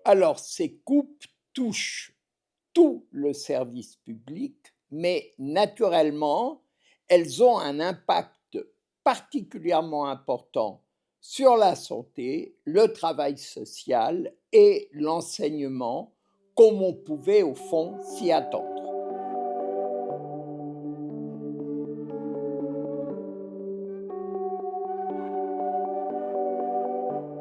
Alors, ces coupes touchent tout le service public, mais naturellement, elles ont un impact particulièrement important sur la santé, le travail social et l'enseignement, comme on pouvait au fond s'y attendre.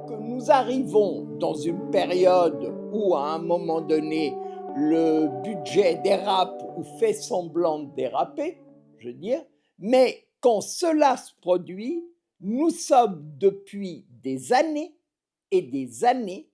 Que nous arrivons dans une période où, à un moment donné, le budget dérape ou fait semblant de déraper, je veux dire, mais quand cela se produit, nous sommes depuis des années et des années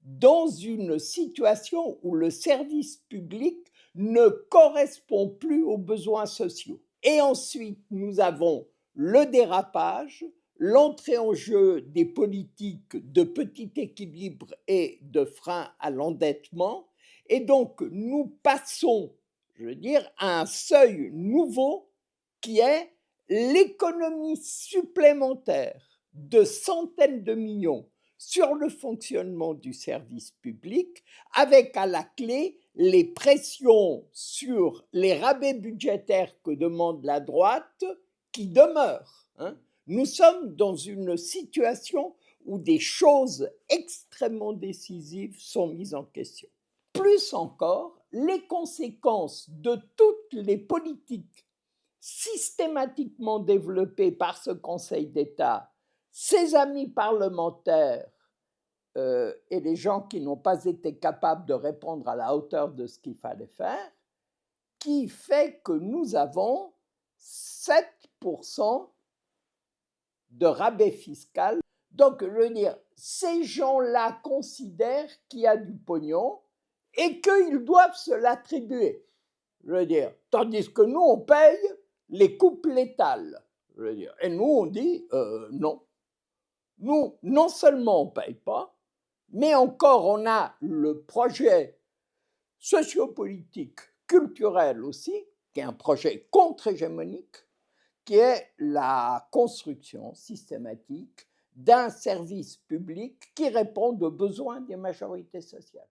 dans une situation où le service public ne correspond plus aux besoins sociaux. Et ensuite, nous avons le dérapage, l'entrée en jeu des politiques de petit équilibre et de frein à l'endettement. Et donc, nous passons, je veux dire, à un seuil nouveau qui est l'économie supplémentaire de centaines de millions sur le fonctionnement du service public, avec à la clé les pressions sur les rabais budgétaires que demande la droite qui demeurent. Nous sommes dans une situation où des choses extrêmement décisives sont mises en question. Plus encore, les conséquences de toutes les politiques systématiquement développées par ce Conseil d'État, ses amis parlementaires et les gens qui n'ont pas été capables de répondre à la hauteur de ce qu'il fallait faire, qui fait que nous avons 7% de rabais fiscal. Donc, je veux dire, ces gens-là considèrent qu'il y a du pognon et qu'ils doivent se l'attribuer. Je veux dire, tandis que nous, on paye les coupes létales. Je veux dire. Et nous, on dit non. Nous, non seulement on ne paye pas, mais encore on a le projet sociopolitique, culturel aussi, qui est un projet contre-hégémonique, qui est la construction systématique d'un service public qui réponde aux besoins des majorités sociales.